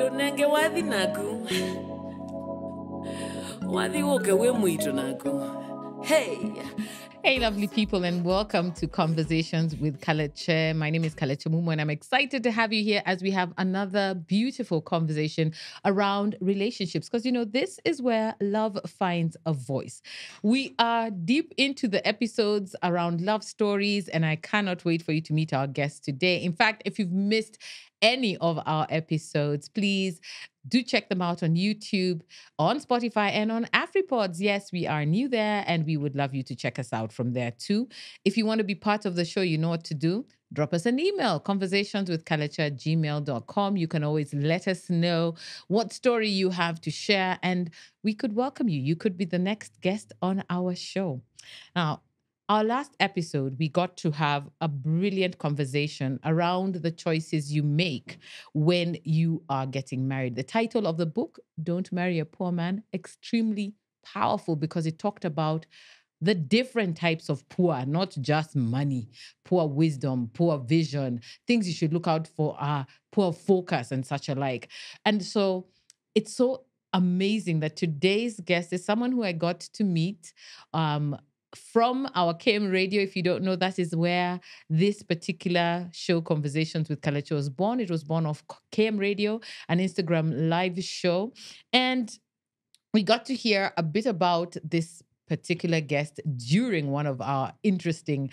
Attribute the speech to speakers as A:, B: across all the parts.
A: Alo nenge wathi naku. Wathi woke we muito naku. Hey.
B: Hey, lovely people, and welcome to Conversations with Kalekye. My name is Kalekye Mumu, and I'm excited to have you here as we have another beautiful conversation around relationships. Because, this is where love finds a voice. We are deep into the episodes around love stories, and I cannot wait for you to meet our guests today. In fact, if you've missed any of our episodes, please do check them out on YouTube, on Spotify, and on AfriPods. Yes, we are new there, and we would love you to check us out from there too. If you want to be part of the show, you know what to do. Drop us an email, conversationswithkalekye@gmail.com. You can always let us know what story you have to share, and we could welcome you. You could be the next guest on our show. Now, our last episode, we got to have a brilliant conversation around the choices you make when you are getting married. The title of the book, Don't Marry a Poor Man, extremely powerful because it talked about the different types of poor, not just money, poor wisdom, poor vision, things you should look out for are poor focus and such alike. And so it's so amazing that today's guest is someone who I got to meet from our KM radio. If you don't know, that is where this particular show, Conversations with Kalekye, was born. It was born off KM radio, an Instagram live show. And we got to hear a bit about this particular guest during one of our interesting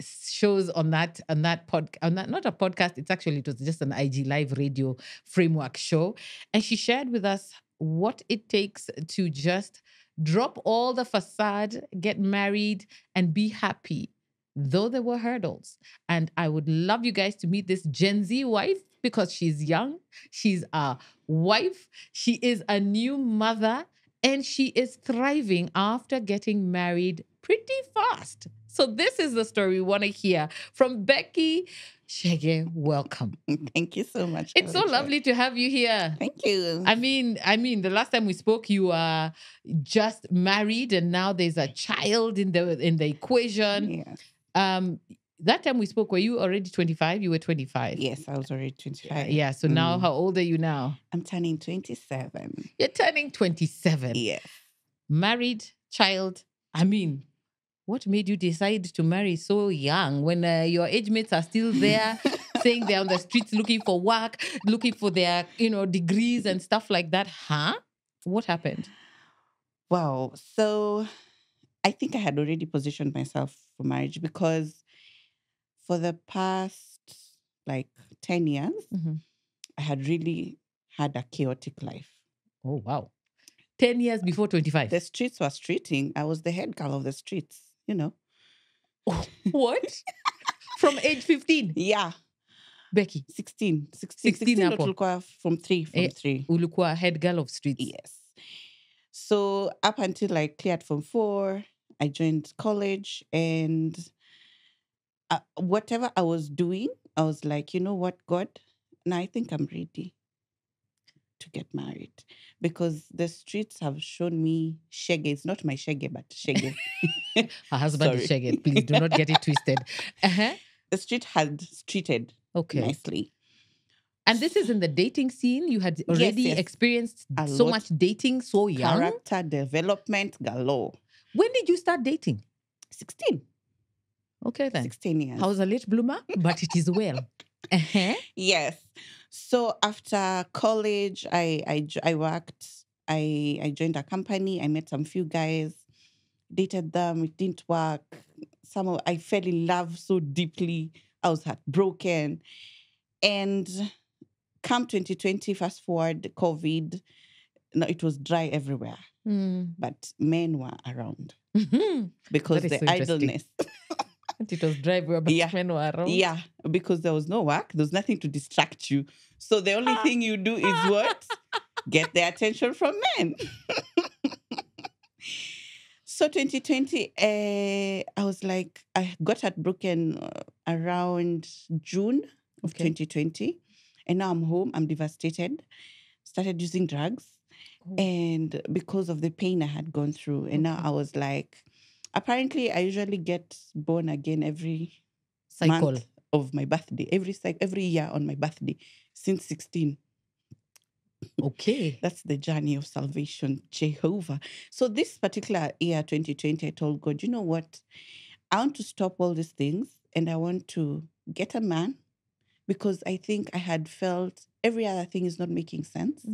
B: shows on that podcast. Not a podcast, it was just an IG live radio framework show. And she shared with us what it takes to just drop all the facade, get married, and be happy, though there were hurdles. And I would love you guys to meet this Gen Z wife because she's young, she's a wife, she is a new mother, and she is thriving after getting married pretty fast. So this is the story we want to hear from Becky. Shege, welcome.
C: Thank you so much.
B: It's so lovely to have you here.
C: Thank you.
B: I mean, the last time we spoke, you were just married, and now there's a child in the equation.
C: Yes.
B: That time we spoke, were you already 25? You were 25.
C: Yes, I was already 25.
B: Yeah. So now, how old are you now?
C: I'm turning 27.
B: You're turning 27.
C: Yes.
B: Married, child. I mean, what made you decide to marry so young when your age mates are still there, saying they're on the streets looking for work, looking for their, degrees and stuff like that? Huh? What happened?
C: Wow. So I think I had already positioned myself for marriage because for the past 10 years, I had really had a chaotic life.
B: Oh, wow. 10 years before 25.
C: The streets were streeting. I was the head girl of the streets,
B: What? From age 15?
C: Yeah.
B: Becky?
C: 16
B: hapo.
C: Tulikuwa from three.
B: Ulikuwa head girl of streets.
C: Yes. So up until I cleared from 4, I joined college, and whatever I was doing, I was like, you know what, God, now I think I'm ready to get married because the streets have shown me shege. It's not my shege, but shege.
B: Her husband is shege. Please do not get it twisted. Uh-huh.
C: The street had streeted nicely.
B: And this is in the dating scene. You had already experienced so much dating so young.
C: Character development galore.
B: When did you start dating?
C: 16.
B: Okay then.
C: 16 years.
B: I was a late bloomer, but it is well. Uh-huh.
C: Yes. So after college, I worked. I joined a company. I met some few guys, dated them. It didn't work. I fell in love so deeply. I was heartbroken. And come 2020, fast forward, COVID, it was dry everywhere. But men were around because the idleness.
B: It was dry everywhere, but men were around.
C: Yeah, because there was no work. There was nothing to distract you. So the only thing you do is what? Get the attention from men. So 2020, I was like, I got heartbroken around June of 2020. And now I'm home. I'm devastated. Started using drugs. And because of the pain I had gone through. And now I was like, apparently I usually get born again every month of my birthday. Every year on my birthday since 16.
B: Okay.
C: That's the journey of salvation, Jehovah. So this particular year, 2020, I told God, you know what? I want to stop all these things and I want to get a man because I think I had felt every other thing is not making sense.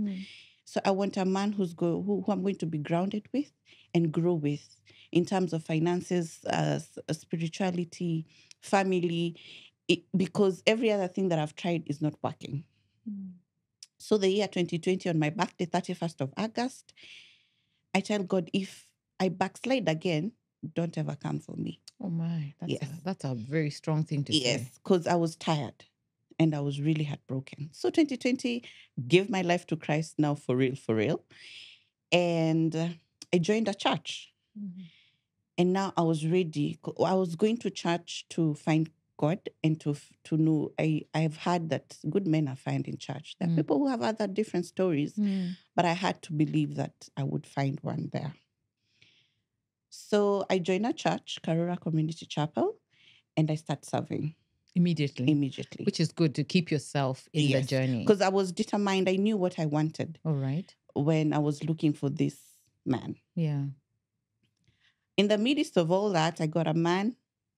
C: So I want a man who I'm going to be grounded with and grow with in terms of finances, spirituality, family, because every other thing that I've tried is not working. So the year 2020, on my birthday, 31st of August, I tell God, if I backslide again, don't ever come for me.
B: Oh my,
C: Yes.
B: that's a very strong thing to
C: Yes,
B: say.
C: because I was tired and I was really heartbroken. So 2020, gave my life to Christ now for real, for real. And I joined a church. And now I was ready. I was going to church to find God and to know. I've heard that good men are found in church. There are people who have other different stories, but I had to believe that I would find one there. So I joined a church, Karura Community Chapel, and I start serving
B: Immediately. Which is good to keep yourself in the journey.
C: Because I was determined. I knew what I wanted.
B: All right.
C: When I was looking for this man.
B: Yeah.
C: In the midst of all that, I got a man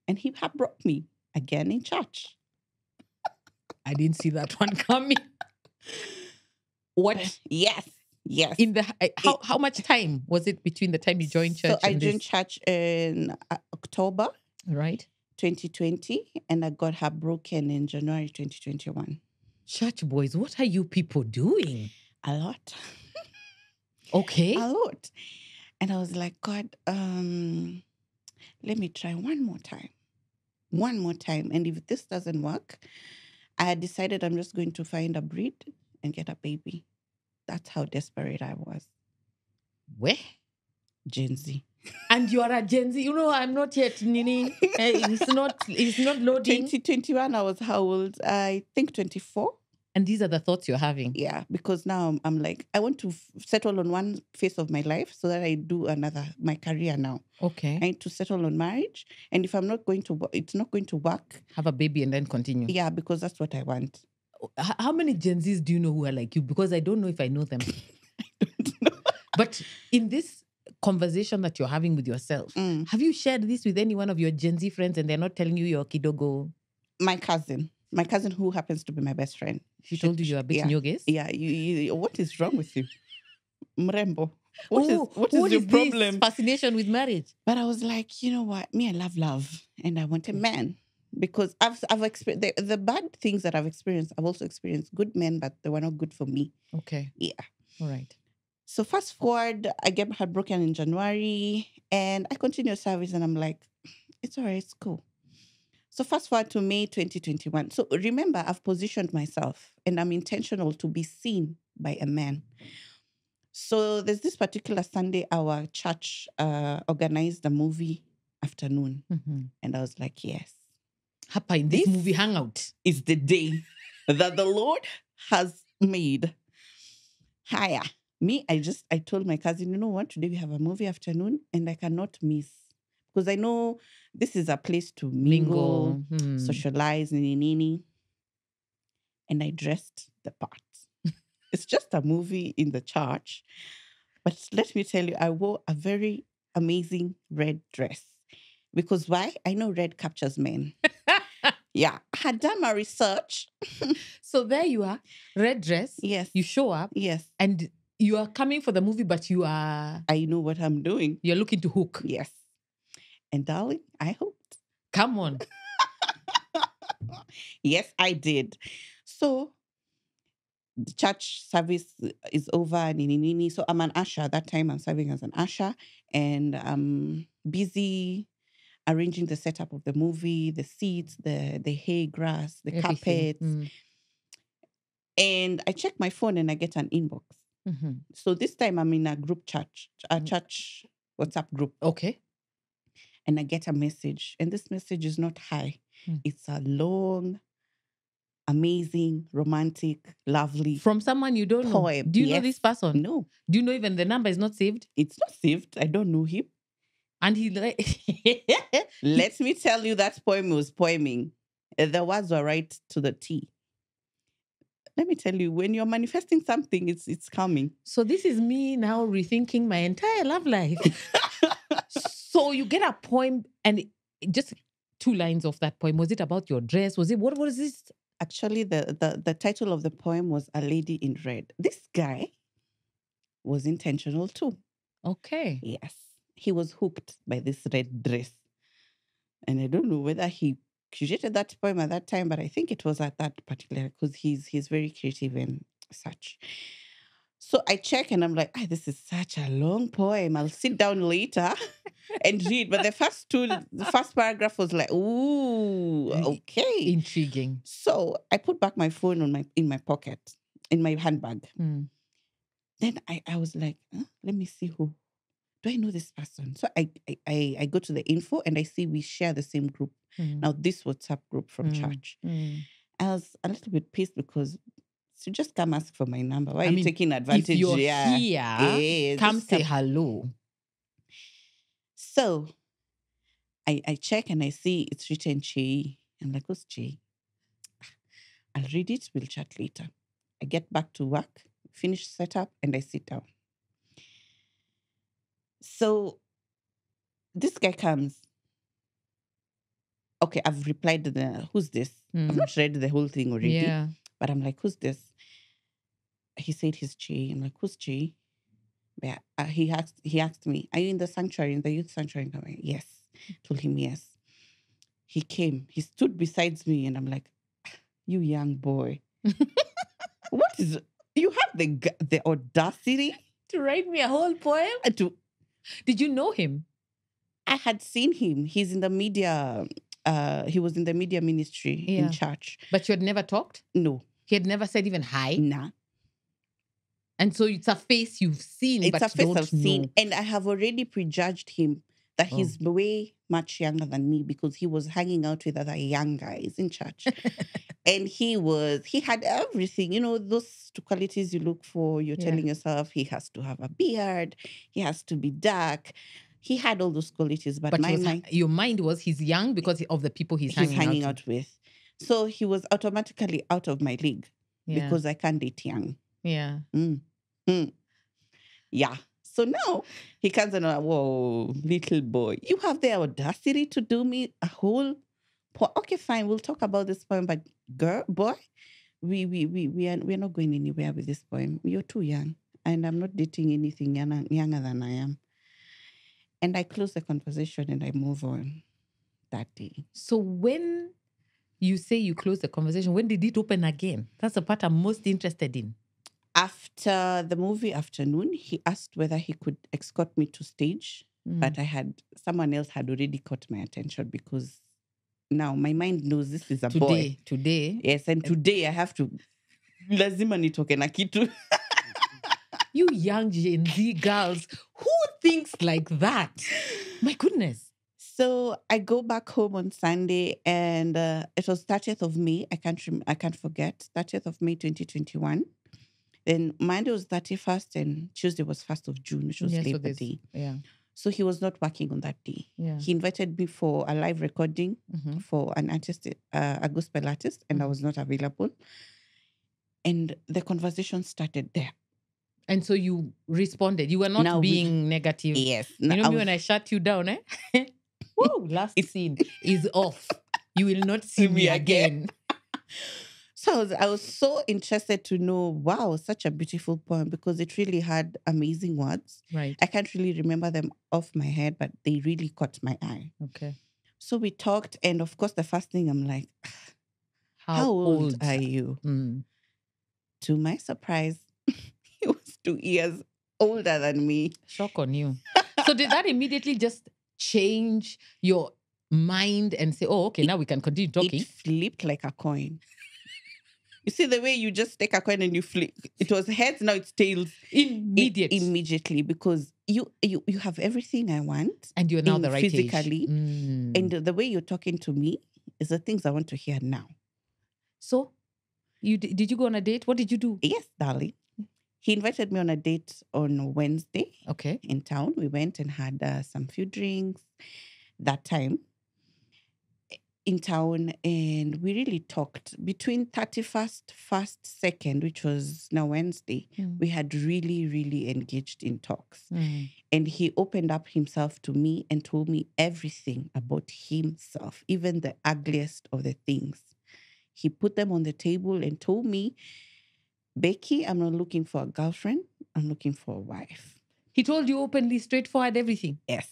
C: and he had brought me again in church.
B: I didn't see that one coming. What?
C: Yes.
B: In the how much time was it between the time you joined church?
C: So I joined church in October,
B: right,
C: 2020, and I got heartbroken in January 2021.
B: Church boys, what are you people doing?
C: A lot.
B: Okay.
C: A lot. And I was like, God, let me try one more time. One more time. And if this doesn't work, I had decided I'm just going to find a breed and get a baby. That's how desperate I was.
B: Where?
C: GenZ.
B: And you are a Gen Z. You know, I'm not yet, Nini. It's not loading.
C: 2021, I was how old? I think 24.
B: And these are the thoughts you're having?
C: Yeah, because now I'm like, I want to settle on one phase of my life so that I do my career now.
B: Okay.
C: I need to settle on marriage. And if I'm not going to, it's not going to work.
B: Have a baby and then continue.
C: Yeah, because that's what I want.
B: How many Gen Zs do you know who are like you? Because I don't know if I know them.
C: I don't know.
B: But in this conversation that you're having with yourself, have you shared this with any one of your Gen Z friends and they're not telling you you're kidogo?
C: My cousin who happens to be my best friend.
B: She told you you're a bit nyogis?
C: Yeah, you, what is wrong with you? Mrembo. What is your problem?
B: This fascination with marriage?
C: But I was like, you know what? Me, I love. And I want a man. Because I've experienced the bad things that I've experienced. I've also experienced good men, but they were not good for me.
B: Okay.
C: Yeah.
B: All right.
C: So fast forward, I get heartbroken in January and I continue service and I'm like, it's all right, it's cool. So fast forward to May 2021. So remember, I've positioned myself and I'm intentional to be seen by a man. So there's this particular Sunday, our church organized a movie afternoon. And I was like, yes.
B: Hapa in this movie hangout
C: is the day that the Lord has made. Hiya. Me, I told my cousin, you know what? Today we have a movie afternoon and I cannot miss. Because I know this is a place to mingle. Socialize, nini. And I dressed the part. It's just a movie in the church. But let me tell you, I wore a very amazing red dress. Because why? I know red captures men. Yeah. I had done my research.
B: So there you are, red dress.
C: Yes.
B: You show up.
C: Yes.
B: And you are coming for the movie, but you are...
C: I know what I'm doing.
B: You're looking to hook.
C: Yes. And darling, I hoped.
B: Come on.
C: Yes, I did. So the church service is over. So I'm an usher. At that time, I'm serving as an usher. And I'm busy arranging the setup of the movie, the seats, the hay grass, the carpets. And I check my phone and I get an inbox. So this time I'm in a group church WhatsApp group.
B: Okay.
C: And I get a message. And this message is not hi. It's a long, amazing, romantic, lovely
B: from someone you don't know. Do you know this person?
C: No.
B: Do you know even the number is not saved?
C: It's not saved. I don't know him.
B: And
C: let me tell you, that poem was poeming. The words were right to the T. let me tell you, when you're manifesting something, it's coming.
B: So this is me now rethinking my entire love life. So you get a poem and just 2 lines of that poem. Was it about your dress? Was it, what was this?
C: Actually, the title of the poem was A Lady in Red. This guy was intentional too.
B: Okay.
C: Yes. He was hooked by this red dress. And I don't know whether he curated that poem at that time, but I think it was at that particular, because he's very creative and such. So I check and I'm like, this is such a long poem. I'll sit down later and read. But the first paragraph was like, ooh, okay.
B: Intriguing.
C: So I put back my phone in my pocket, in my handbag. Then I was like, let me see who. Do I know this person? So I go to the info and I see we share the same group. Now, this WhatsApp group from church. I was a little bit pissed because so just come ask for my number. Why are you taking advantage?
B: If you're here, come say hello.
C: So I check and I see it's written Che. I'm like, who's Che? I'll read it. We'll chat later. I get back to work, finish setup, and I sit down. So this guy comes. Okay, I've replied to who's this? I've not read the whole thing already. But I'm like, who's this? He said he's Che. I'm like, who's Che? Yeah, he asked me, are you in the sanctuary, in the youth sanctuary? I'm like, yes. Told him yes. He came. He stood beside me, and I'm like, you young boy. What is... You have the audacity
B: to write me a whole poem? Did you know him?
C: I had seen him. He's in the media. He was in the media ministry in church.
B: But you had never talked?
C: No.
B: He had never said even hi?
C: Nah.
B: And so it's a face you've seen,
C: it's
B: but
C: a face
B: don't
C: I've seen.
B: know.
C: And I have already prejudged him that he's way much younger than me because he was hanging out with other young guys in church. And he had everything, those two qualities you look for. You're telling yourself he has to have a beard, he has to be dark. He had all those qualities, but
B: your mind was he's young because of the people he's hanging out with.
C: So he was automatically out of my league because I can't date young.
B: Yeah.
C: Yeah. So now he comes and, whoa, little boy, you have the audacity to do me a whole poem. Okay, fine, we'll talk about this poem, but boy, we're not going anywhere with this poem. You're too young, and I'm not dating anything younger than I am. And I close the conversation and I move on that day.
B: So when you say you close the conversation, when did it open again? That's the part I'm most interested in.
C: After the movie afternoon, he asked whether he could escort me to stage, but someone else had already caught my attention because now my mind knows this is a boy.
B: Today.
C: Yes, and today I have to lazima nitoke na kitu.
B: You young Gen Z girls, who thinks like that? My goodness.
C: So I go back home on Sunday, and it was 30th of May. I can't forget. 30th of May, 2021. Then Monday was 31st, and Tuesday was 1st of June, which was Labor Day.
B: Yeah.
C: So he was not working on that day.
B: Yeah.
C: He invited me for a live recording for an artist, a gospel artist, and I was not available. And the conversation started there.
B: And so you responded. You were not being negative.
C: Yes.
B: You know me when I shut you down, eh? Whoa, last scene is off. You will not see me again.
C: So I was so interested to know, wow, such a beautiful poem because it really had amazing words.
B: Right.
C: I can't really remember them off my head, but they really caught my eye.
B: Okay.
C: So we talked, and of course, the first thing I'm like, how old are you? To my surprise, he was 2 years older than me.
B: Shock on you. So did that immediately just change your mind and say, oh, okay, now we can continue talking?
C: It flipped like a coin. You see the way you just take a coin and you flip. It was heads, now it's tails. Immediately, because you have everything I want.
B: And you're now the right
C: physically,
B: age.
C: And the way you're talking to me is the things I want to hear now.
B: So, did you go on a date? What did you do?
C: Yes, darling. He invited me on a date on Wednesday.
B: Okay.
C: In town. We went and had some few drinks that time. in town, and we really talked. Between 31st, 1st, 2nd, which was now Wednesday, we had really, really engaged in talks. And he opened up himself to me and told me everything about himself, even the ugliest of the things. He put them on the table and told me, Becky, I'm not looking for a girlfriend. I'm looking for a wife.
B: He told you openly, straightforward, everything.
C: Yes.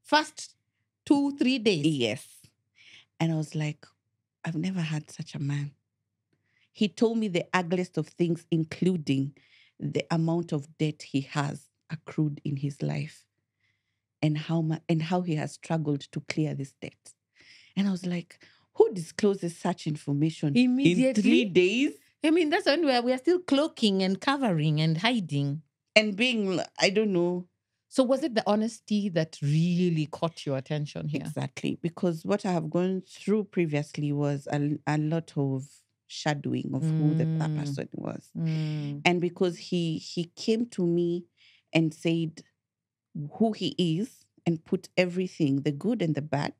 B: First 2-3 days.
C: Yes. And I was like, I've never had such a man. He told me the ugliest of things, including the amount of debt he has accrued in his life and how he has struggled to clear this debt. And I was like, who discloses such information
B: Immediately?
C: in 3 days?
B: I mean, that's when we are still cloaking and covering and hiding.
C: And being, I don't know.
B: So was it the honesty that really caught your attention here?
C: Exactly. Because what I have gone through previously was a lot of shadowing of who that person was. And because he came to me and said who he is and put everything, the good and the bad,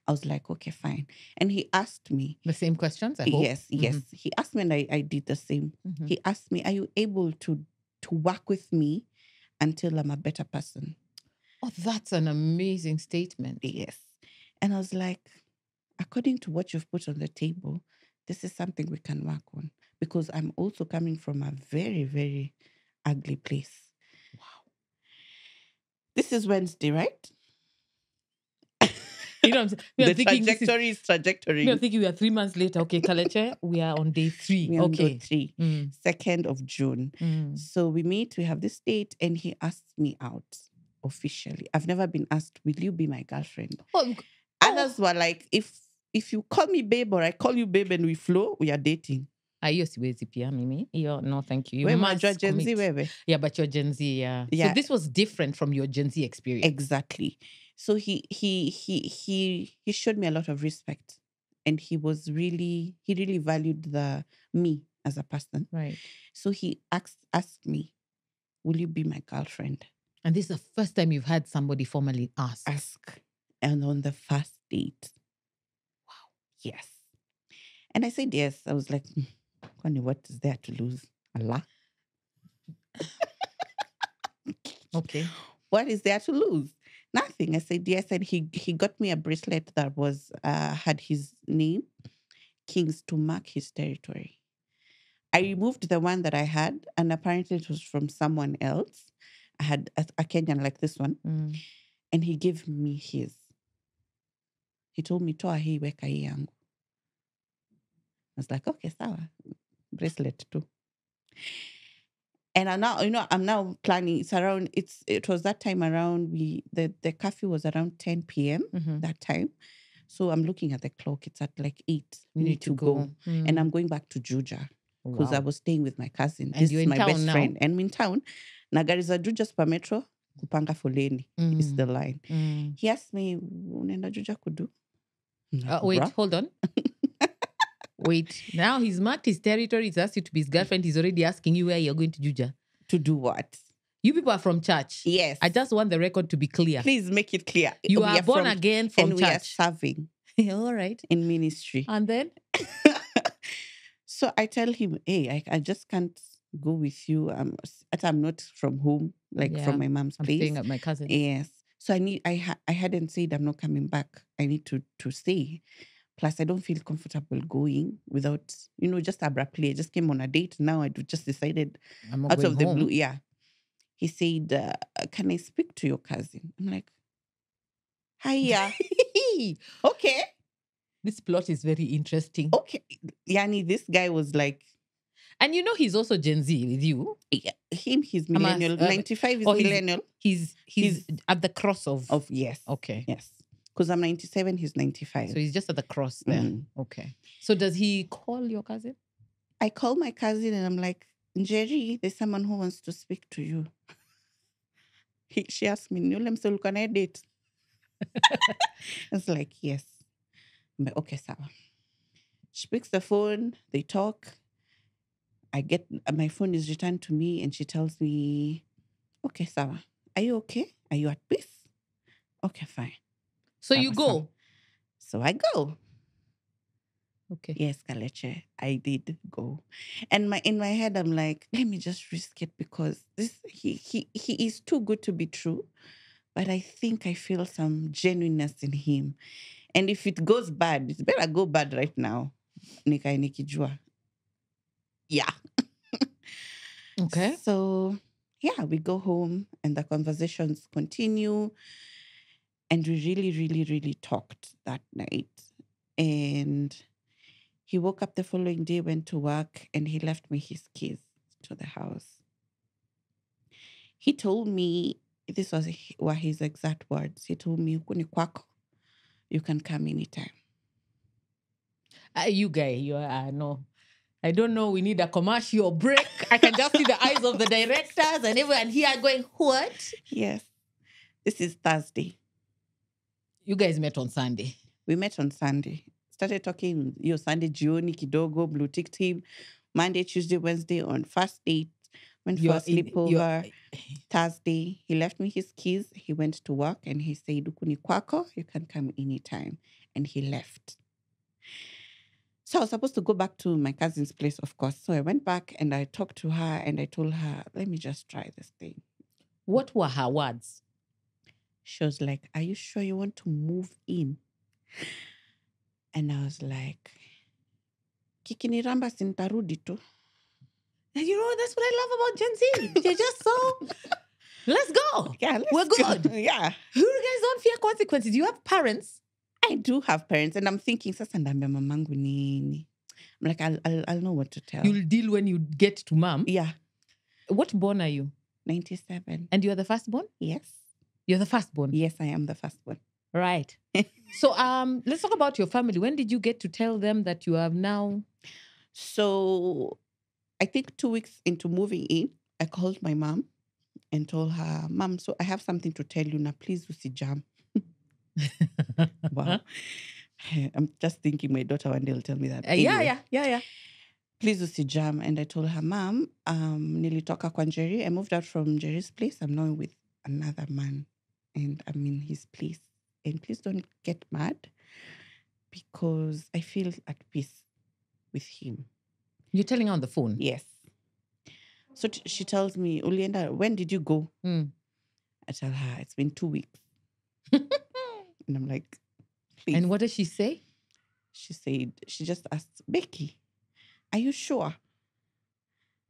C: I was like, okay, fine. And he asked me.
B: The same questions, I hope?
C: Yes. He asked me and I did the same. He asked me, are you able to work with me until I'm a better person?
B: Oh, that's an amazing statement.
C: Yes. And I was like, according to what you've put on the table, this is something we can work on. Because I'm also coming from a very, very ugly place. Wow. This is Wednesday, right?
B: You know,
C: the trajectory is trajectory.
B: I'm thinking we are 3 months later. Okay, Kalekye, we are on day 3.
C: We're on day 3, 2nd of June. So we meet, we have this date, and he asked me out officially. I've never been asked, will you be my girlfriend? Others were like, if you call me babe or I call you babe and we flow, we are dating.
B: Hiyo siwezi pia mimi. No, thank you.
C: You must Gen Z, wewe.
B: Yeah, but you're Gen Z, yeah. So this was different from your Gen Z experience.
C: Exactly. So he showed me a lot of respect, and he really valued me as a person.
B: Right.
C: So he asked me, will you be my girlfriend?
B: And this is the first time you've had somebody formally ask.
C: And on the first date. Wow. Yes. And I said yes. I was like, Kwani, what is there to lose? Allah.
B: Okay.
C: What is there to lose? Nothing. I said yes. And he got me a bracelet that was had his name, Kings, to mark his territory. I removed the one that I had, and apparently it was from someone else. I had a Kenyan like this one. And he gave me his. He told me, toa hii weka hii yangu. I was like, okay, sawa. Bracelet too. And I'm now planning. It was that time around, the curfew was around 10 p.m. That time. So I'm looking at the clock. It's at like 8. We need to go. And I'm going back to Juja because I was staying with my cousin.
B: And
C: this
B: you're
C: is
B: in
C: my
B: town
C: best
B: now?
C: friend. And I'm in town. Nagari za Juja Super Metro, kupanga foleni is the line. He asked me, unaenda Juja kudu?
B: Wait, hold on. Wait, now he's marked his territory. He's asked you to be his girlfriend. He's already asking you where you're going to Juja.
C: To do what?
B: You people are from church.
C: Yes.
B: I just want the record to be clear.
C: Please make it clear.
B: You are born again from
C: and
B: church.
C: We are serving.
B: All right.
C: In ministry.
B: And then?
C: So I tell him, hey, I just can't go with you. I'm not from home, from my mom's place.
B: I'm staying at my cousin's.
C: Yes. So I hadn't said I'm not coming back. I need to stay. Plus, I don't feel comfortable going without, just abruptly. I just came on a date. Now I just decided
B: I'm not
C: out
B: going
C: of the
B: home.
C: blue. Yeah. He said, can I speak to your cousin? I'm like, hiya. Okay.
B: This plot is very interesting.
C: Okay. Yani, this guy was like...
B: And he's also Gen Z with you.
C: Yeah, he's millennial. 95 is millennial.
B: He's at the cross of...
C: Yes.
B: Okay.
C: Yes. Because I'm 97, he's 95.
B: So he's just at the cross there. Okay. So does he call your cousin?
C: I call my cousin and I'm like, Njeri, there's someone who wants to speak to you. She asked me, can I date? I was like, yes. I'm like, okay, sawa. She picks the phone, they talk. My phone is returned to me and she tells me, okay, sawa. Are you okay? Are you at peace? Okay, fine.
B: So you go?
C: So I go.
B: Okay.
C: Yes, Kalekye, I did go. And in my head, I'm like, let me just risk it because he is too good to be true. But I think I feel some genuineness in him. And if it goes bad, it's better go bad right now. Nikai nikijua. Yeah.
B: Okay.
C: So yeah, we go home and the conversations continue. And we really, really, really talked that night. And he woke up the following day, went to work, and he left me his keys to the house. He told me, were his exact words. He told me, "Huku ni kwako. You can come anytime."
B: You guy, you are no. I don't know. We need a commercial break. I can just see the eyes of the directors and everyone here going, what?
C: Yes. This is Thursday.
B: You guys met on Sunday.
C: We met on Sunday. Started talking Sunday, jioni kidogo, blue tick team. Monday, Tuesday, Wednesday on first date. Went for a sleepover. Thursday, he left me his keys. He went to work and he said, "Huku ni kwako, you can come anytime." And he left. So I was supposed to go back to my cousin's place, of course. So I went back and I talked to her and I told her, let me just try this thing.
B: What were her words?
C: She was like, "Are you sure you want to move in?" And I was like, "Kikiniramba sintarudi tu."
B: And you know, that's what I love about Gen Z. They're just so, let's go.
C: Yeah,
B: We're good.
C: Yeah.
B: You guys don't fear consequences. You have parents.
C: I do have parents, and I'm thinking, sasa ndambia mamangu nini? I'm like, I'll know what to tell.
B: You'll deal when you get to mom.
C: Yeah.
B: What born are you?
C: 97.
B: And you're the firstborn?
C: Yes.
B: You're the firstborn?
C: Yes, I am the firstborn.
B: Right. So let's talk about your family. When did you get to tell them that you have now?
C: So I think 2 weeks into moving in, I called my mom and told her, "Mom, so I have something to tell you now. Please usijam." Wow. I'm just thinking my daughter one day will tell me that. Anyway,
B: Yeah.
C: "Please usijam." And I told her, "Mom, nilitoka kwa Njeri. I moved out from Njeri's place. I'm now with another man and I'm in his place. And please don't get mad because I feel at peace with him."
B: You're telling her on the phone?
C: Yes. So she tells me, "Ulienda, when did you go?" I tell her, "It's been 2 weeks." And I'm like, "Please."
B: And what does she say?
C: She said, she just asked, "Becky, are you sure?"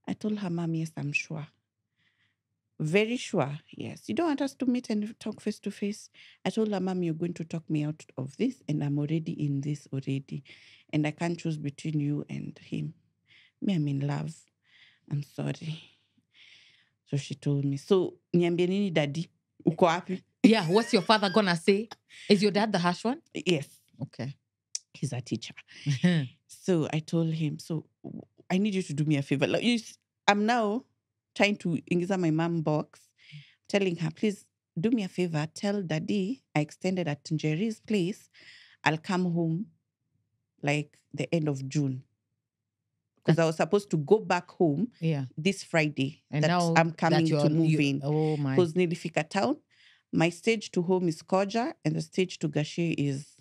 C: I told her, "Mom, yes, I'm sure." "Very sure?" "Yes." "You don't want us to meet and talk face to face?" I told her, "Mom, you're going to talk me out of this and I'm already in this already. And I can't choose between you and him. Me, I'm in love. I'm sorry." So she told me, "So, niambie nini daddy? Uko wapi?"
B: Yeah, what's your father gonna say? Is your dad the harsh one?
C: Yes.
B: Okay.
C: He's a teacher. So I told him, "So I need you to do me a favor." Like, I'm now trying to ingiza my mom box, telling her, "Please do me a favor. Tell daddy I extended at Njeri's place. I'll come home like the end of June." Because I was supposed to go back home this Friday.
B: And
C: that
B: now
C: I'm coming to move in.
B: Oh my.
C: Because nilifika town. My stage to home is Koja and the stage to Gashi is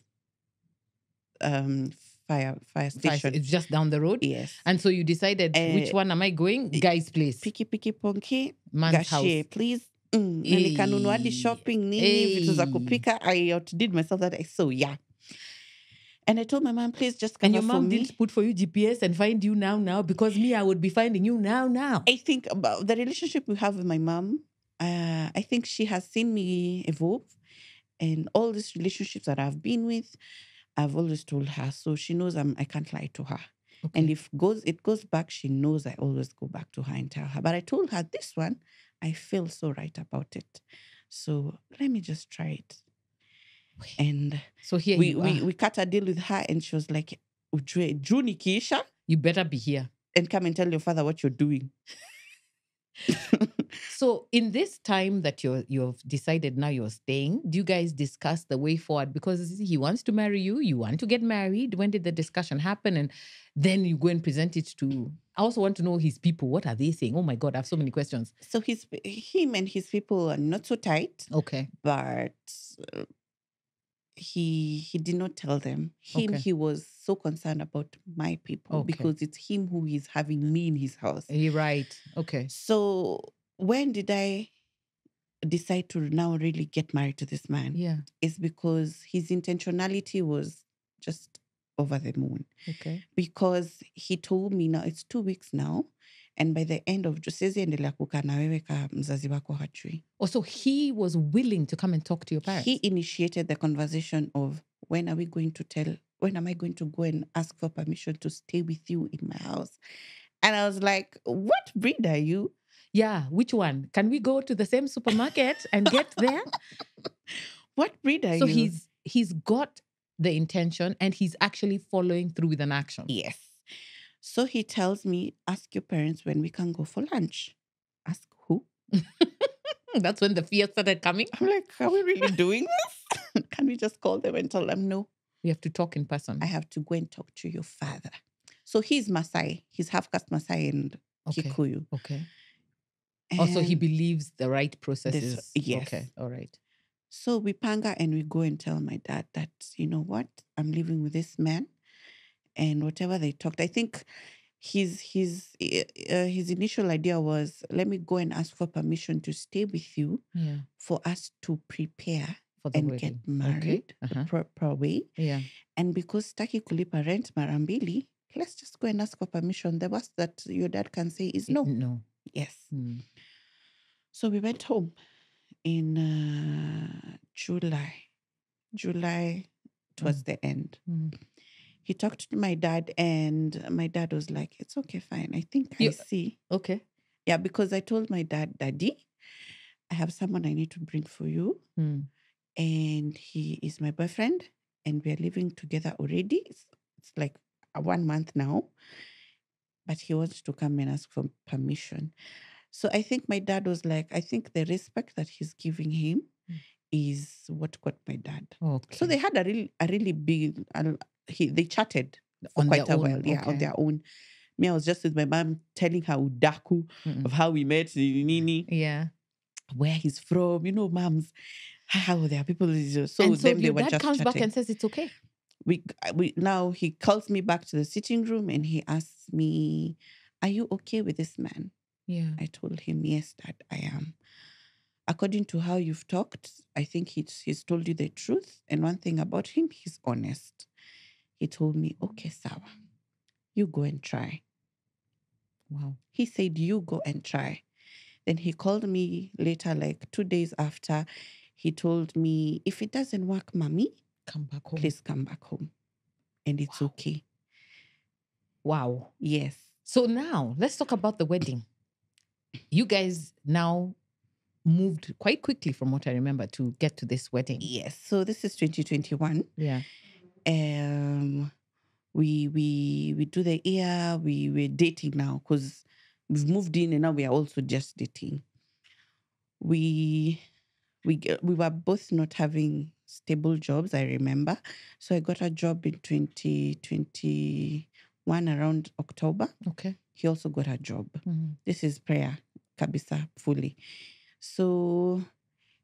C: fire station.
B: It's just down the road?
C: Yes.
B: And so you decided, which one am I going? Guy's place.
C: Piki ponki.
B: Man's
C: Gashi,
B: house.
C: please. Na nikanunua hadi shopping nini, vitu za kupika. I outdid myself that. So yeah. And I told my mom, "Please just cover for me."
B: And your mom didn't put for you GPS and find you now? Because me, I would be finding you now.
C: I think about the relationship we have with my mom. I think she has seen me evolve. And all these relationships that I've been with, I've always told her. So she knows I can't lie to her. Okay. And if it goes back, she knows I always go back to her and tell her. But I told her this one, I feel so right about it. So let me just try it. And
B: so here
C: we cut a deal with her and she was like, "June ikiisha,
B: you better be here
C: and come and tell your father what you're doing."
B: So in this time that you've decided now you're staying, do you guys discuss the way forward? Because he wants to marry you, you want to get married. When did the discussion happen? And then you go and present it to... I also want to know his people. What are they saying? Oh my God, I have so many questions.
C: So him and his people are not so tight.
B: Okay.
C: But he did not tell them.
B: Okay.
C: He was so concerned about my people
B: Okay.
C: because it's him who is having me in his house.
B: You're right. Okay.
C: So when did I decide to now really get married to this man?
B: Yeah.
C: It's because his intentionality was just over the moon.
B: Okay.
C: Because he told me now it's 2 weeks now, and by the end of siwezi endelea kukaa na wewe ka mzazi wako hajui.
B: Oh, so he was willing to come and talk to your parents?
C: He initiated the conversation of when am I going to go and ask for permission to stay with you in my house? And I was like, what breed are you?
B: Yeah. Which one? Can we go to the same supermarket and get there?
C: What breed are
B: So
C: you?
B: he's got the intention and he's actually following through with an action.
C: Yes. So he tells me, ask your parents when we can go for lunch. Ask who?
B: That's when the fear started coming.
C: I'm like, are we really doing this? Can we just call them and tell them no?
B: You have to talk in person.
C: I have to go and talk to your father. So he's Maasai. He's half-caste Maasai and
B: Okay.
C: Kikuyu.
B: Okay. Also, he
C: And
B: believes the right process is...
C: yes.
B: Okay. All right.
C: so we panga and we go and tell my dad that, you know what, I'm living with this man. And whatever they talked, I think his initial idea was, let me go and ask for permission to stay with you
B: Yeah.
C: for us to prepare
B: For the
C: and
B: wedding.
C: get married the proper way.
B: Yeah.
C: And because taki kulipa rent marambili, let's just go and ask for permission. The worst that your dad can say is no.
B: No.
C: Yes.
B: Mm.
C: So we went home in July towards the end.
B: Mm.
C: He talked to my dad and my dad was like, it's okay, fine. I think I see.
B: Okay.
C: Yeah, because I told my dad, Daddy, I have someone I need to bring for you.
B: Mm.
C: And he is my boyfriend and we are living together already. It's like 1 month now. But he wants to come and ask for permission. So I think my dad was like, I think the respect that he's giving him is what got my dad.
B: Okay.
C: So they had a really big, they chatted for
B: On
C: quite
B: their
C: a
B: own,
C: while. Yeah, on
B: okay.
C: their own. Me, I was just with my mom telling her udaku of how we met Nini,
B: Yeah.
C: where he's from. You know, moms, how there are people. So
B: And so
C: then they
B: your
C: were
B: dad
C: just
B: comes back
C: chatting.
B: and says it's okay.
C: we now he calls me back to the sitting room and he asks me, are you okay with this man?
B: Yeah.
C: I told him, yes, Dad, I am. According to how you've talked, I think he's told you the truth. And one thing about him, he's honest. He told me, okay, Sawa, you go and try.
B: Wow.
C: He said, you go and try. Then he called me later, like 2 days after. He told me, if it doesn't work, Mommy,
B: Come back home.
C: please come back home. And it's okay.
B: Wow.
C: Yes.
B: So now let's talk about the wedding. You guys now moved quite quickly, from what I remember, to get to this wedding.
C: Yes. So this is 2021.
B: Yeah.
C: We do the year. We're dating now because we've moved in and now we are also just dating. We were both not having stable jobs, I remember. So I got a job in 2021 around October.
B: Okay.
C: He also got a job.
B: Mm-hmm.
C: This is prayer, kabisa, fully. So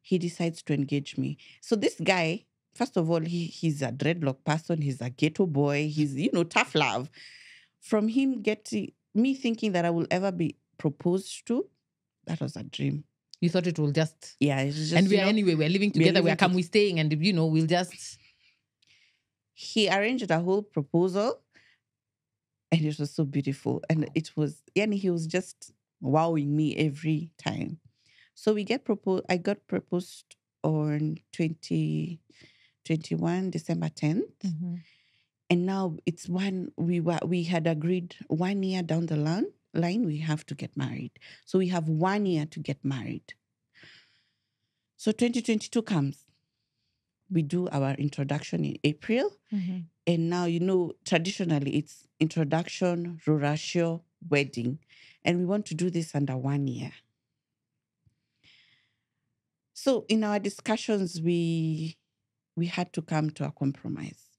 C: he decides to engage me. So this guy, first of all, he's a dreadlock person. He's a ghetto boy. He's, tough love. From him me thinking that I will ever be proposed to, that was a dream.
B: You thought it will just...
C: Yeah. It was just,
B: and we're living together. We're staying and, we'll just...
C: He arranged a whole proposal and it was so beautiful. And it was, he was just wowing me every time. So I got proposed on 2021, December 10th.
B: Mm-hmm.
C: And now it's we had agreed 1 year down the line, we have to get married. So we have 1 year to get married. So 2022 comes. We do our introduction in April.
B: Mm-hmm.
C: And now, traditionally it's introduction, ruracio, wedding. And we want to do this under 1 year. So in our discussions, we had to come to a compromise.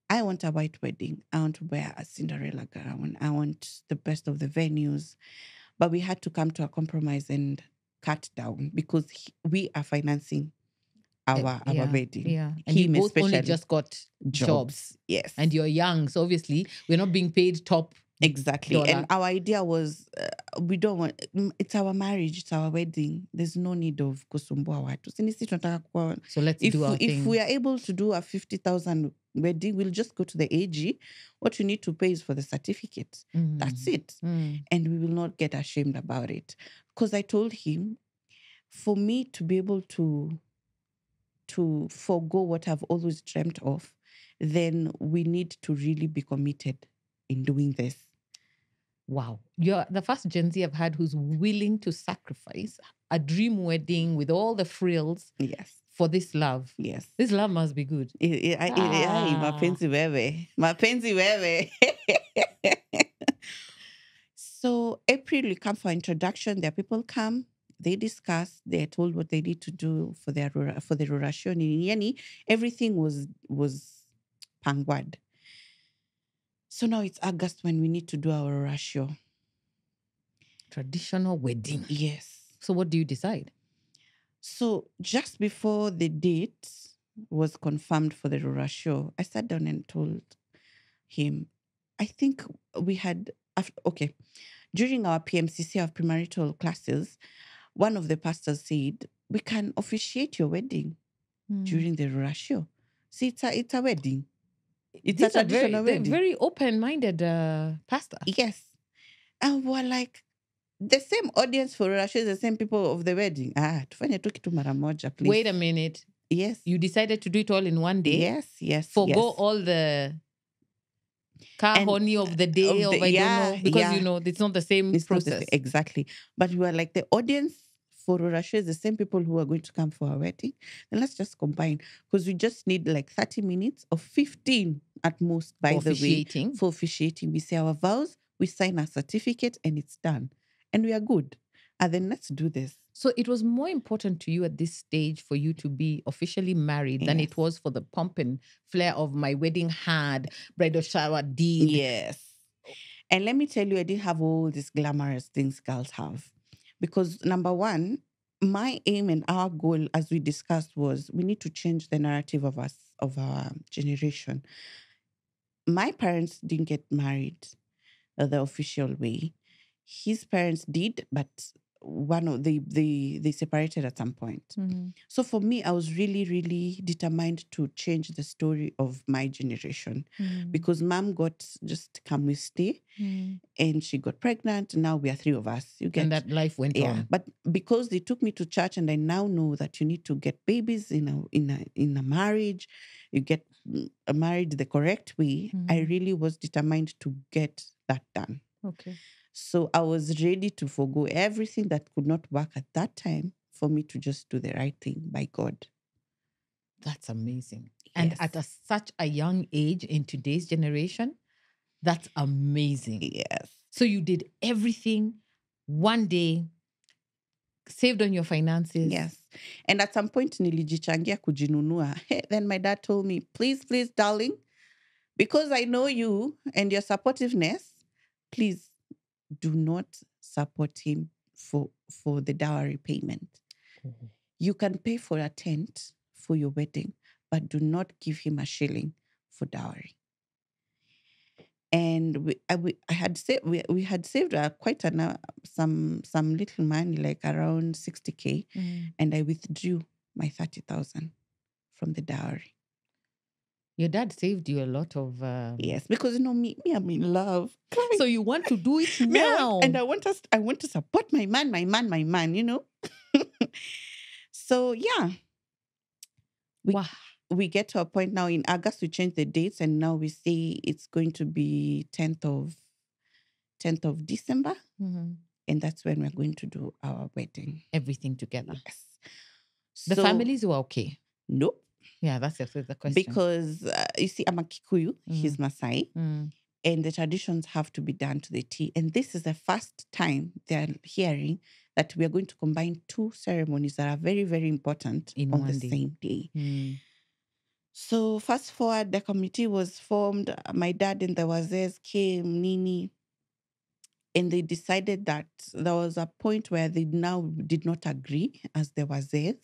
C: I want a white wedding. I want to wear a Cinderella gown. I want the best of the venues. But we had to come to a compromise and cut down because we are financing our wedding.
B: Yeah. And you
C: Him
B: both only
C: especially.
B: just got jobs.
C: Yes.
B: And you're young. So obviously, we're not being paid top
C: Exactly.
B: dollar.
C: And our idea was we don't want, it's our marriage, it's our wedding. There's no need of kusumbua watu. Sinisi tunataka kuwa-
B: So let's do our
C: if
B: thing.
C: we are able to do a 50,000 wedding, we'll just go to the AG. What you need to pay is for the certificate. That's it. And we will not get ashamed about it. Because I told him, for me to be able to forego what I've always dreamt of, then we need to really be committed in doing this.
B: Wow. You're the first Gen Z I've had who's willing to sacrifice a dream wedding with all the frills
C: Yes.
B: for this love.
C: Yes.
B: This love must be good.
C: Mapenzi wewe. So April, we come for introduction. Their people come, they discuss, they're told what they need to do for the ruracio. Yani, everything was pangwad. So now it's August when we need to do our ruracio.
B: Traditional wedding.
C: Yes.
B: So what do you decide?
C: So just before the date was confirmed for the ruracio, I sat down and told him, I think we had, during our PMCC, our premarital classes, one of the pastors said, we can officiate your wedding during the ruracio. See, it's a wedding. It's a traditional wedding.
B: Very open-minded pastor.
C: Yes. And we're like, the same audience for ruracio is the same people of the wedding. Tufanye tu kitu mara moja, please.
B: Wait a minute.
C: Yes.
B: You decided to do it all in one day?
C: Yes.
B: Forgo all the honey of the day I don't know. Because, it's not the same process.
C: Exactly. But we were like, the audience for ruracio is the same people who are going to come for our wedding. Then let's just combine. Because we just need like 30 minutes or 15 at most, by the way. For officiating. We say our vows, we sign our certificate, and it's done. And we are good. And then let's do this.
B: So it was more important to you at this stage for you to be officially married than it was for the pomp and flair of my wedding had, bridal shower did.
C: Yes. And let me tell you, I didn't have all these glamorous things girls have. Because number one, my aim and our goal, as we discussed, was we need to change the narrative of our generation. My parents didn't get married the official way. His parents did, but they separated at some point. So for me, I was really, really determined to change the story of my generation because mom got just come we stay, and she got pregnant. And now we are three of us.
B: And that life went on.
C: But because they took me to church, and I now know that you need to get babies in a marriage, you get married the correct way. I really was determined to get that done.
B: Okay.
C: So I was ready to forgo everything that could not work at that time for me to just do the right thing by God.
B: That's amazing.
C: Yes.
B: And at such a young age in today's generation, that's amazing.
C: Yes.
B: So you did everything one day, saved on your finances.
C: Yes. And at some point, nilijichangia kujinunua. Then my dad told me, please, darling, because I know you and your supportiveness, please, do not support him for the dowry payment.
B: Mm-hmm.
C: You can pay for a tent for your wedding, but do not give him a shilling for dowry. And we had saved quite some little money, like around 60K, and I withdrew my 30,000 from the dowry.
B: Your dad saved you a lot of...
C: Yes, because, me, I'm in love.
B: So you want to do it now.
C: I want to support my man, So, yeah. We get to a point now in August, we change the dates, and now we say it's going to be 10th of December. And that's when we're going to do our wedding.
B: Everything together.
C: Yes.
B: The families were okay?
C: Nope.
B: Yeah, that's the question.
C: Because, you see, I'm a Kikuyu, he's Maasai, and the traditions have to be done to the T. And this is the first time they're hearing that we are going to combine two ceremonies that are very, very important on the same day. So fast forward, the committee was formed. My dad and the Wazes came, Nini, and they decided that there was a point where they now did not agree as the Wazes.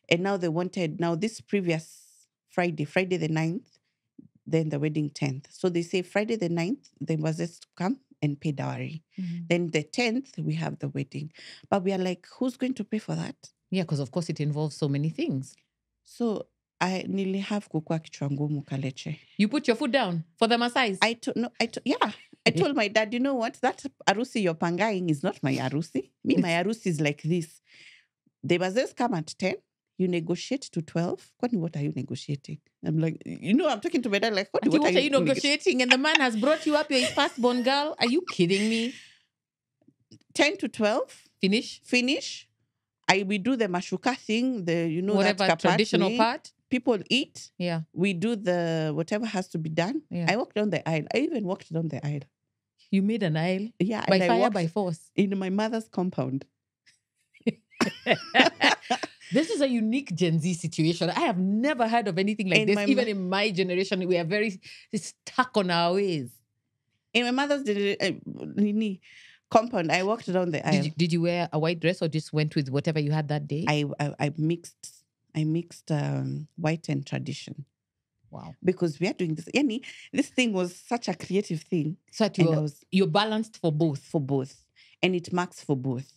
C: And now they wanted, now this previous Friday the 9th, then the wedding 10th. So they say Friday the 9th, they must just come and pay dowry. Then the 10th, we have the wedding. But we are like, who's going to pay for that?
B: Yeah, because of course it involves so many things.
C: So I nearly have kukua kichwa ngumu Kalekye.
B: You put your foot down for the Masais?
C: I told my dad, you know what? That arusi you're pangaing is not my arusi. My arusi is like this. They must just come at 10. You negotiate to 12. Kwani, what are you negotiating? I'm like, I'm talking to my dad like, what
B: are you negotiating? And the man has brought you up, you're his firstborn girl. Are you kidding me?
C: 10 to 12.
B: Finish.
C: We do the mashuka thing,
B: whatever
C: that
B: traditional part.
C: People eat.
B: Yeah.
C: We do the whatever has to be done.
B: Yeah.
C: I walked down the aisle. I even walked down the aisle.
B: You made an aisle?
C: Yeah.
B: By fire, by force?
C: In my mother's compound.
B: This is a unique Gen Z situation. I have never heard of anything like this. Even in my generation, we are very stuck on our ways.
C: In my mother's compound, I walked down the aisle.
B: Did you wear a white dress or just went with whatever you had that day?
C: I mixed white and tradition.
B: Wow.
C: Because we are doing this. This thing was such a creative thing.
B: So you're balanced for both.
C: For both. And it marks for both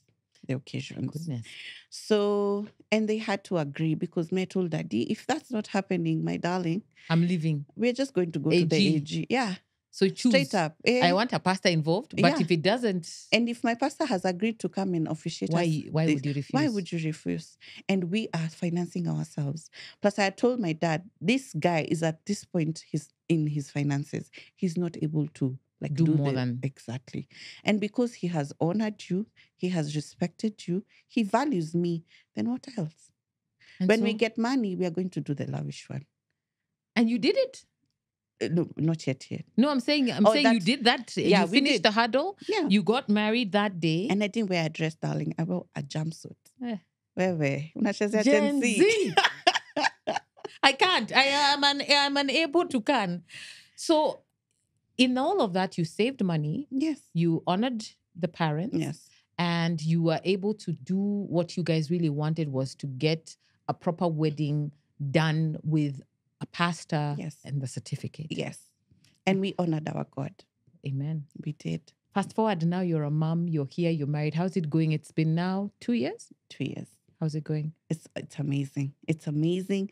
C: the occasions.
B: Goodness.
C: So, and they had to agree because me told Daddy, if that's not happening, my darling,
B: I'm leaving.
C: We're just going to go to the AG. Yeah.
B: So choose.
C: Straight up.
B: I want a pastor involved, but if it doesn't...
C: And if my pastor has agreed to come and officiate
B: why would you refuse?
C: Why would you refuse? And we are financing ourselves. Plus, I told my dad, this guy is at this point in his finances. He's not able to do more than... Exactly. And because he has honored you, he has respected you, he values me, then what else? And when we get money, we are going to do the lavish one.
B: And you did it?
C: No, not yet.
B: No, I'm saying you did that.
C: Yeah,
B: you finished the huddle.
C: Yeah.
B: You got married that day.
C: And I didn't wear a dress, darling. I wore a jumpsuit. Where?
B: Gen Z. I can't. I'm unable to can. So in all of that, you saved money.
C: Yes.
B: You honored the parents.
C: Yes.
B: And you were able to do what you guys really wanted, was to get a proper wedding done with a pastor and the certificate.
C: Yes. And we honored our God.
B: Amen.
C: We did.
B: Fast forward, now you're a mom, you're here, you're married. How's it going? It's been now 2 years?
C: 2 years.
B: How's it going?
C: It's amazing. It's amazing.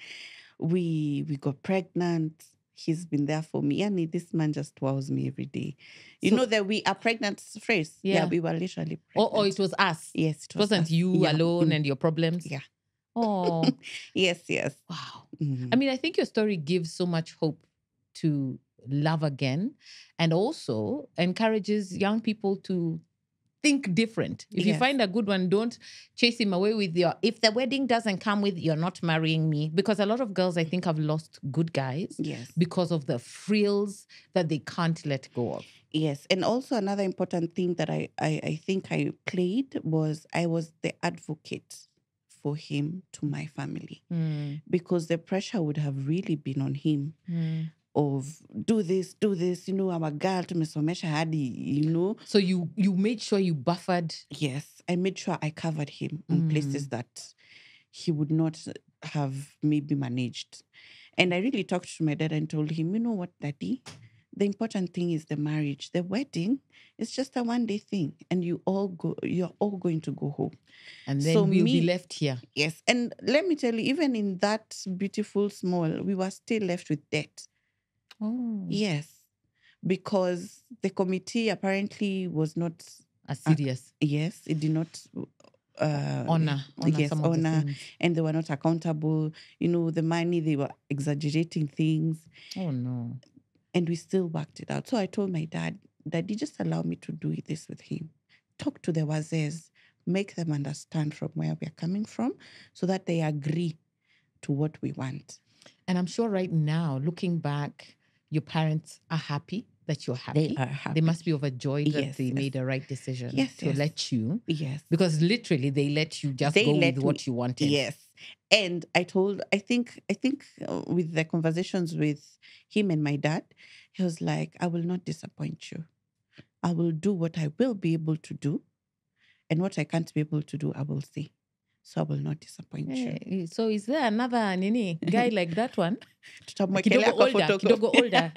C: We got pregnant. He's been there for me. And this man just wows me every day. You know that we are pregnant phrase?
B: Yeah.
C: We were literally pregnant.
B: Oh, it was us?
C: Yes, it
B: wasn't
C: us.
B: You alone and your problems?
C: Yeah.
B: Oh.
C: Yes.
B: Wow.
C: Mm-hmm.
B: I mean, I think your story gives so much hope to love again, and also encourages young people to think different. If you find a good one, don't chase him away with if the wedding doesn't come with, you're not marrying me. Because a lot of girls, I think, have lost good guys because of the frills that they can't let go of.
C: Yes. And also another important thing that I think I played was I was the advocate for him to my family. Because the pressure would have really been on him. Of do this, I'm a girl to mesomesha hadi,
B: So you made sure you buffered?
C: Yes, I made sure I covered him on places that he would not have maybe managed. And I really talked to my dad and told him, you know what, Daddy? The important thing is the marriage. The wedding is just a one-day thing. And you're all going to go home.
B: And then we'll be left here.
C: Yes. And let me tell you, even in that beautiful small, we were still left with debt.
B: Oh.
C: Yes, because the committee apparently was not
B: as serious.
C: Yes, it did not
B: honor some of the things.
C: And they were not accountable. The money, they were exaggerating things.
B: Oh no!
C: And we still worked it out. So I told my dad, Daddy, just allow me to do this with him. Talk to the wazes, make them understand from where we are coming from, so that they agree to what we want.
B: And I'm sure right now, looking back, your parents are happy that you're happy.
C: They are happy.
B: They must be overjoyed that they made the right decision to let you.
C: Yes.
B: Because literally they let you just go with what you wanted.
C: Yes. And I think with the conversations with him and my dad, he was like, I will not disappoint you. I will do what I will be able to do. And what I can't be able to do, I will see. so I will not disappoint you.
B: Hey, so is there another guy like that one?
C: Tutamwekelea kwa photocopy.
B: Kidogo older.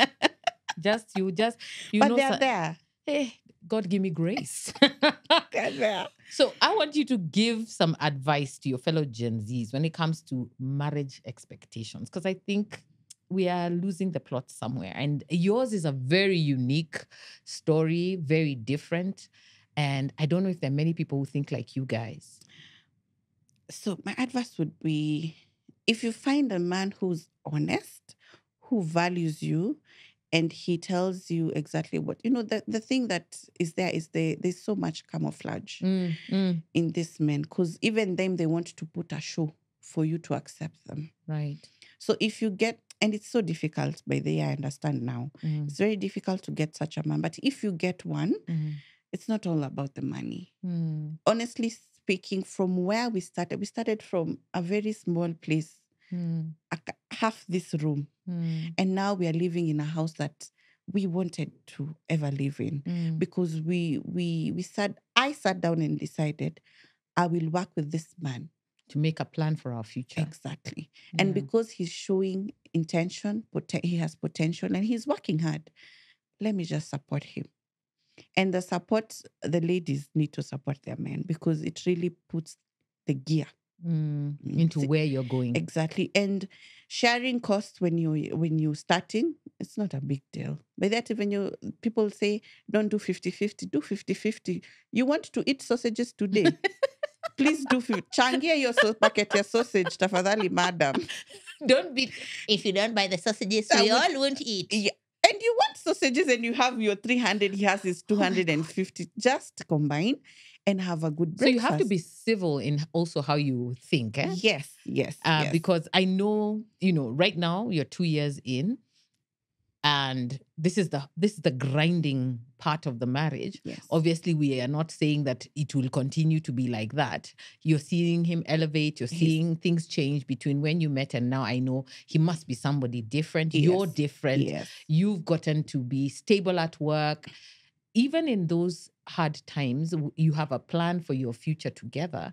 C: But they're there.
B: Hey, God give me grace.
C: They're there.
B: So I want you to give some advice to your fellow Gen Zs when it comes to marriage expectations, because I think we are losing the plot somewhere. And yours is a very unique story, very different. And I don't know if there are many people who think like you guys.
C: So my advice would be, if you find a man who's honest, who values you, and he tells you exactly what, the thing that is there is there's so much camouflage in this men, because even them, they want to put a show for you to accept them.
B: Right.
C: So if you get, and it's so difficult, by the way, I understand now, it's very difficult to get such a man. But if you get one, it's not all about the money. Honestly speaking, from where we started from a very small place, half this room. And now we are living in a house that we wanted to ever live in, because I sat down and decided I will work with this man
B: to make a plan for our future.
C: Exactly. And because he's showing intention, he has potential, and he's working hard, let me just support him. And the ladies need to support their men, because it really puts the gear
B: into where you're going.
C: Exactly. And sharing costs when you're starting, it's not a big deal. By that, even people say, don't do 50-50, do 50-50. You want to eat sausages today? Please do. Changia your packet, your sausage, tafadhali, madam.
B: If you don't buy the sausages, we all won't eat.
C: Yeah. And you want sausages and you have your 300, he has his 250. Just combine and have a good breakfast.
B: So you have to be civil in also how you think.
C: Yes.
B: Because I know, right now you're 2 years in, and this is the grinding part of the marriage.
C: Yes.
B: Obviously, we are not saying that it will continue to be like that. You're seeing him elevate. You're seeing things change between when you met and now. I know he must be somebody different.
C: Yes.
B: You're different.
C: Yes.
B: You've gotten to be stable at work. Even in those hard times, you have a plan for your future together.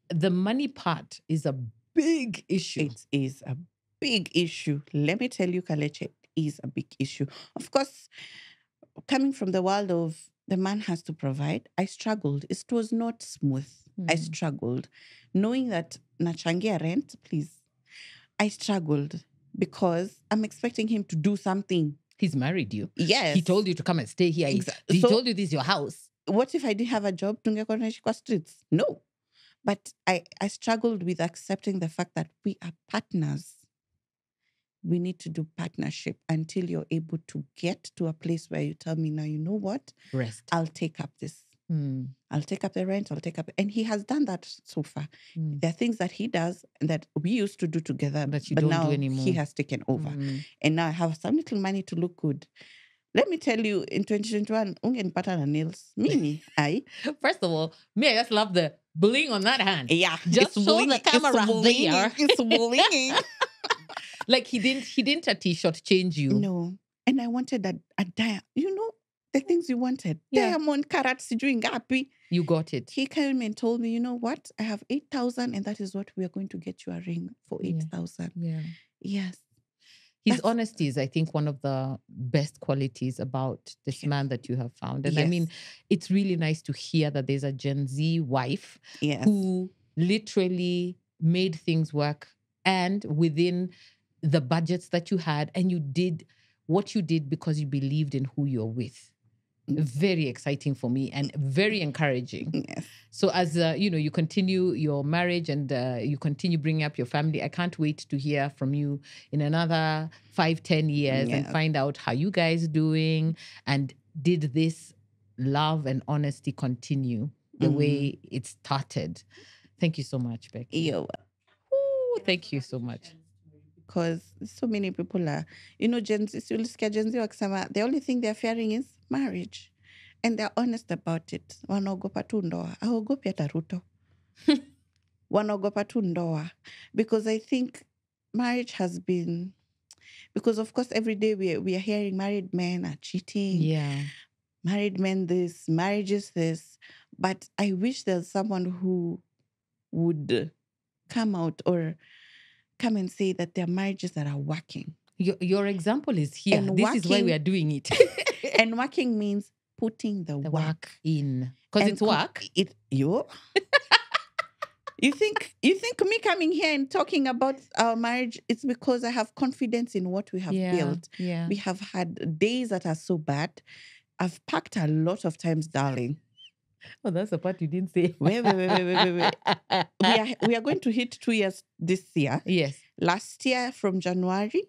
B: The money part is a big issue.
C: It is a big issue. Let me tell you, Kalekye, is a big issue. Of course, coming from the world of the man has to provide, I struggled. It was not smooth. I struggled. Knowing that nachangia rent, please. I struggled because I'm expecting him to do something.
B: He's married you.
C: Yes.
B: He told you to come and stay here. He told you this is your house.
C: What if I didn't have a job? Tungekuwa tunaishi kwa streets? No. But I struggled with accepting the fact that we are partners. We need to do partnership until you're able to get to a place where you tell me, now, you know what?
B: Rest.
C: I'll take up this. I'll take up the rent. And he has done that so far. There are things that he does that we used to do together,
B: but
C: don't
B: now do anymore.
C: He has taken over. And now I have some little money to look good. Let me tell you, in 2021, ungenipata na nails. Mimi, I.
B: First of all, me, I just love the bling on that hand.
C: Yeah.
B: Just show the camera there.
C: It's blinging.
B: Like he didn't a t-shirt change you.
C: No. And I wanted a diamond. The things you wanted.
B: Yeah.
C: Diamond, karat, sijui ngapi.
B: You got it.
C: He came and told me, you know what? I have 8,000 and that is what we are going to get you a ring for 8,000.
B: Yeah.
C: Yes.
B: His honesty is, I think, one of the best qualities about this man that you have found. And I mean, it's really nice to hear that there's a Gen Z wife who literally made things work and within the budgets that you had, and you did what you did because you believed in who you're with. Very exciting for me and very encouraging.
C: Yes.
B: So as you continue your marriage and you continue bringing up your family, I can't wait to hear from you in another 5-10 years and find out how you guys doing, and did this love and honesty continue the way it started. Thank you so much, Becky. Thank you so much.
C: Because so many people are, Gen Z, the only thing they're fearing is marriage. And they're honest about it. Wanaogopa tu ndoa. Haogopi hata Ruto. Wanaogopa tu ndoa. Because I think marriage has been, because of course every day we are hearing married men are cheating.
B: Yeah.
C: Married men this, marriage is this. But I wish there's someone who would come out or come and say that there are marriages that are working.
B: Your example is here.
C: And
B: This is why we
C: working-
B: are doing it.
C: And working means putting the
B: The
C: work.
B: in. Because
C: And
B: it's work.
C: You think me coming here and talking about our marriage, it's because I have confidence in what we have built.
B: Yeah.
C: We have had days that are so bad. I've packed a lot of times, darling.
B: Oh, that's the part you didn't say.
C: Wait. We are going to hit 2 years this year.
B: Yes.
C: Last year from January,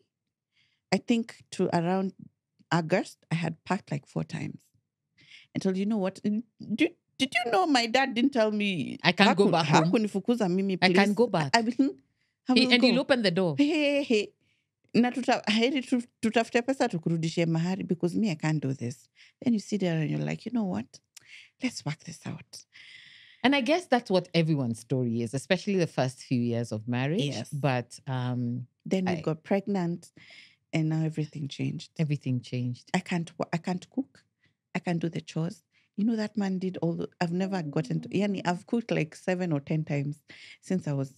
C: I think to around August, I had packed like 4 times. And told you know what? Did you know my dad didn't tell me
B: I can't go back home.
C: Hakunifukuza mimi,
B: I
C: please.
B: can go back.
C: I will
B: And
C: go.
B: he'll open the door.
C: Hey. Na heri tutafute pesa tukurudishie mahari because me, I can't do this. Then you sit there and you're like, you know what? Let's work this out.
B: And I guess that's what everyone's story is, especially the first few years of marriage.
C: Yes.
B: But
C: Then we got pregnant and now everything changed.
B: everything changed.
C: I can't cook. I can't do the chores. You know, that man did I've never gotten to, yani, I've cooked like 7 or 10 times since I was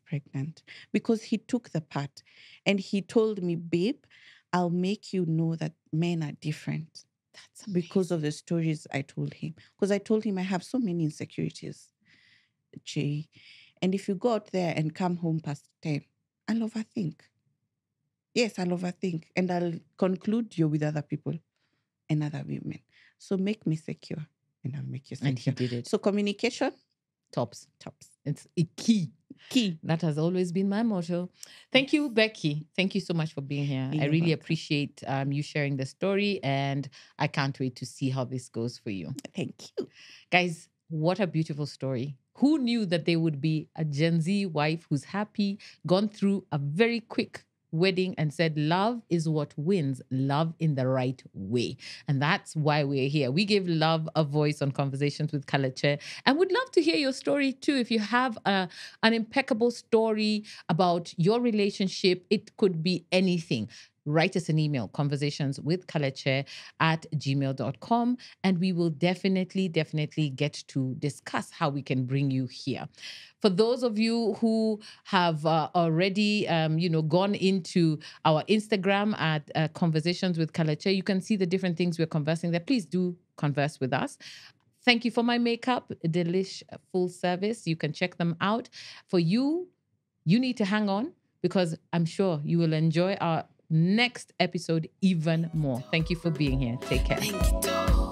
C: pregnant because he took the part and he told me, babe, I'll make you know that men are different.
B: That's
C: Because of the stories I told him. Because I told him I have so many insecurities, Jay. And if you go out there and come home past 10, I'll overthink. Yes, I'll overthink. And I'll conclude you're with other people and other women. So make me secure and I'll make you secure.
B: And he did it.
C: So communication,
B: Tops.
C: tops.
B: It's a key.
C: Key.
B: That has always been my motto. Thank you, Becky. Thank you so much for being here. I
C: You're
B: really
C: welcome.
B: appreciate you sharing the story, and I can't wait to see how this goes for you.
C: Thank you.
B: Guys, what a beautiful story. Who knew that there would be a Gen Z wife who's happy, gone through a very quick wedding and said, love is what wins, love in the right way. And that's why we're here. We give love a voice on Conversations with Kalekye, and would love to hear your story too. If you have an impeccable story about your relationship, it could be anything. Write us an email, conversationswithkalekye@gmail.com, and we will definitely get to discuss how we can bring you here. For those of you who have already, gone into our Instagram at Conversations with Kalekye, you can see the different things we're conversing there. Please do converse with us. Thank you for my makeup, Delish Full Service. You can check them out. For you, you need to hang on because I'm sure you will enjoy our next episode even more. Thank you for being here. Take care.
A: Thank you.